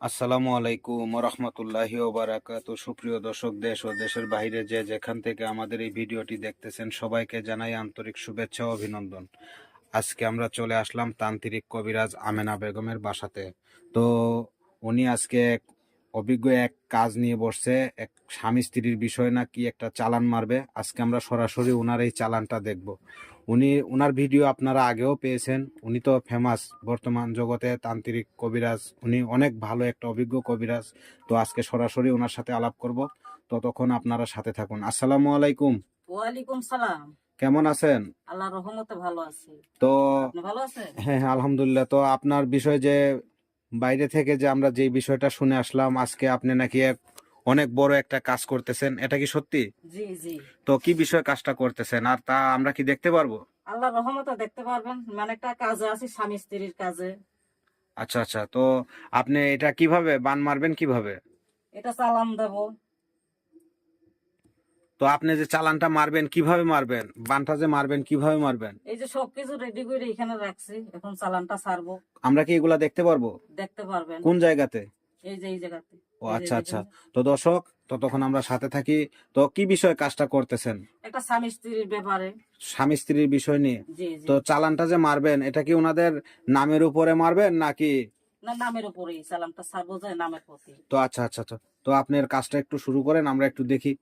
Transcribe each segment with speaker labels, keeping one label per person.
Speaker 1: আসসালামু আলাইকুম রহমতুল্লাহি ও বারাকাতু। সুপ্রিয় দর্শক, দেশ ও দেশের বাইরে যে যেখান থেকে আমাদের এই ভিডিওটি দেখতেছেন, সবাইকে জানাই আন্তরিক শুভেচ্ছা ও অভিনন্দন। আজকে আমরা চলে আসলাম তান্ত্রিক কবিরাজ আমেনা বেগমের বাসাতে। তো উনি আজকে অভিজ্ঞ এক কাজ নিয়ে বসছে, এক স্বামী স্ত্রীর বিষয় না কি একটা চালান মারবে। আজকে আমরা সরাসরি ওনার এই চালানটা দেখব। ওনার ভিডিও আপনারা আগেও পেয়েছেন। উনি তো ফেমাস বর্তমান জগতে তান্ত্রিক কবিরাজ, উনি অনেক ভালো একটা অভিজ্ঞ কবিরাজ। তো আজকে সরাসরি ওনার সাথে আলাপ করব, ততক্ষণ আপনারা সাথে থাকুন। আসসালামু আলাইকুম।
Speaker 2: ওয়ালাইকুম সালাম।
Speaker 1: কেমন আছেন?
Speaker 2: আল্লাহর রহমতে ভালো আছি।
Speaker 1: তো
Speaker 2: আপনি ভালো আছেন?
Speaker 1: হ্যাঁ হ্যাঁ, আলহামদুলিল্লাহ। তো আপনার বিষয় যে বাইরে থেকে যে আমরা যে বিষয়টা শুনে আসলাম, আজকে আপনি নাকি অনেক বড় একটা কাজ করতেছেন, এটা কি সত্যি?
Speaker 2: জি জি।
Speaker 1: তো কি বিষয় কাজটা করতেছেন, আর তা আমরা কি দেখতে পারবো?
Speaker 2: আল্লাহর রহমতে দেখতে পারবেন। মানে একটা কাজে আছি, স্বামী স্ত্রীর কাজে।
Speaker 1: আচ্ছা আচ্ছা। তো আপনি এটা কিভাবে বান মারবেন কিভাবে?
Speaker 2: এটা চালান দেব।
Speaker 1: তো আপনি যে চালানটা মারবেন কিভাবে মারবেন, বানটা যে মারবেন কিভাবে মারবেন?
Speaker 2: এই যে সবকিছু রেডি করে এখানে রাখছি, এখন চালানটা ছাড়বো।
Speaker 1: আমরা কি এগুলা দেখতে পারবো?
Speaker 2: দেখতে পারবেন।
Speaker 1: কোন জায়গাতে?
Speaker 2: এই যে এই জায়গাতে।
Speaker 1: ও আচ্ছা আচ্ছা। তো দর্শক, ততক্ষণ আমরা সাথে থাকি। তো কি বিষয়ে কাজটা করতেছেন?
Speaker 2: একটা স্বামী স্ত্রীর ব্যাপারে।
Speaker 1: স্বামী স্ত্রীর বিষয় নিয়ে?
Speaker 2: জি জি।
Speaker 1: তো চালানটা যে মারবেন, এটা কি ওনাদের নামের উপরে মারবেন নাকি?
Speaker 2: না, নামের উপরেই চালানটা ছাড়বো, যে নামের প্রতি।
Speaker 1: তো আচ্ছা আচ্ছা আচ্ছা। তো আপনার কাজটা একটু শুরু করেন, আমরা একটু দেখি।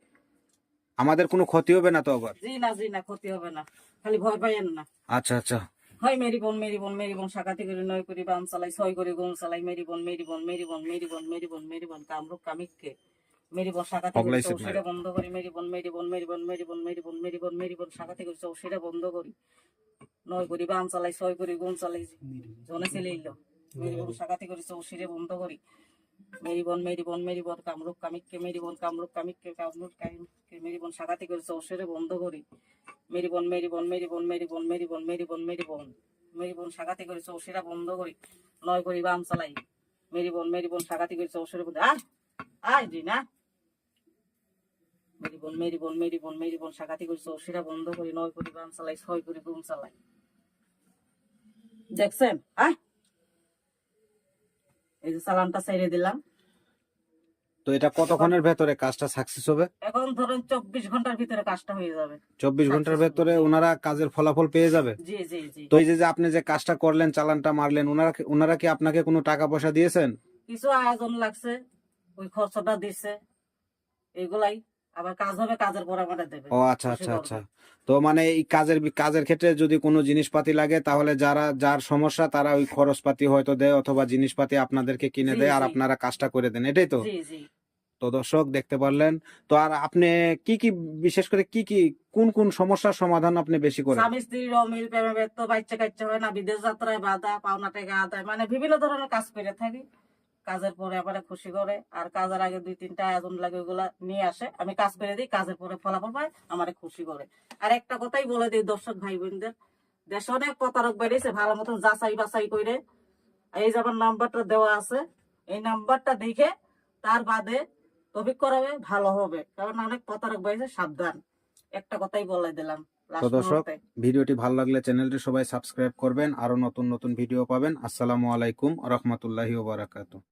Speaker 1: আমাদের কোনো ক্ষতি হবে না তো আবার?
Speaker 2: জি না, ক্ষতি হবে না। খালি ভয় পাইয়েন না।
Speaker 1: আচ্ছা আচ্ছা।
Speaker 2: হয় মেরি বোন শাখাতি করে নয় করি বাম চালাই, ছয় করে গুম চালাই, মেরি বোন কামরূপ কামিককে মেরি বোন শাখাতি করে চৌশিটা বন্ধ করি, মেরি বোন শাখাতি করে চৌশিটা বন্ধ করি, নয় করি বাম চালাই, ছয় করে গুম চালাই, জনে ছেলে ইলো মেরি বোন শাখাতি করে চৌশিরে বন্ধ করি, মেরি বোন কামরূপ কামিককে মেরি বোন শাখাতি করে চৌশিরে বন্ধ করি, মেরি বোন শাখাতি করে চৌশিরা বন্ধ করি, নয় করি বাম চালাই, মেরি বোন শাখাতি করে চৌশিরা বন্ধ আয় জি না, মেরি বোন শাখাতি করে চৌশিরা বন্ধ করি, নয় করি বাম চালাই, ছয় করি গুম চালাই। দেখছেন? এই যে চালানটা ছেড়ে দিলাম।
Speaker 1: তো এটা কতক্ষণের ভেতরে কাজটা সাকসেস হবে?
Speaker 2: এখন ধরুন 24 ঘন্টার ভিতরে কাজটা হয়ে যাবে।
Speaker 1: 24 ঘন্টার ভেতরে ওনারা কাজের ফলাফল পেয়ে যাবে?
Speaker 2: জি জি জি।
Speaker 1: তো এই যে আপনি যে কাজটা করলেন, চালানটা মারলেন, ওনারা কি আপনাকে কোনো টাকা পয়সা দিয়েছেন?
Speaker 2: কিছু আয়োজন লাগছে, ওই খরচটা দিচ্ছে, এগুলাই। আবার কাজ হবে, কাজের পর আমাদের দেবে।
Speaker 1: ও আচ্ছা আচ্ছা আচ্ছা। তো মানে এই কাজের ক্ষেত্রে যদি কোনো জিনিসপাতি লাগে, তাহলে যার সমস্যা তারা ওই খরচপাতি হয়তো দেয়, অথবা জিনিসপাতি আপনাদেরকে কিনে দেয়, আর আপনারা কাজটা করে দেন, এটাই তো?
Speaker 2: জি জি।
Speaker 1: তো দর্শক দেখতে পারলেন। তো আর আপনি কি বিশেষ করে কোন কোন সমস্যার সমাধান আপনি বেশি করেন?
Speaker 2: স্বামী স্ত্রীর অমিল, প্রেমে ব্যর্থ, বাচ্চা কাচ্চা হয় না, বিদেশ যাত্রায় বাধা, পাওনা টাকা আদায়, মানে বিভিন্ন ধরনের কাজ করে থাকি। কাজের পরে আবার খুশি করে, আর কাজের আগে 2-3টা আয়োজন লাগে, ওগুলা নিয়ে আসে, আমি কাজ করে দিই, কাজের পরে ফলাফল পাই, আমার খুশি করে। আর একটা কথাই বলে দিই দর্শক ভাই বোনদের, দেশে অনেক প্রতারক বেরিয়েছে, ভালো মতন যাচাই বাছাই করে এই যে আমার নাম্বারটা দেওয়া আছে, এই নাম্বারটা দেখে তার বাদে তফিক করাবে, ভালো হবে, কারণ অনেক প্রতারক বেরিয়েছে, সাবধান। একটা কথাই বলে দিলাম।
Speaker 1: তো দর্শক, ভিডিওটি ভালো লাগলে চ্যানেলটি সবাই সাবস্ক্রাইব করবেন, আরো নতুন নতুন ভিডিও পাবেন। আসসালামু আলাইকুম রহমতুল্লাহি ওয়া বারাকাতুহু।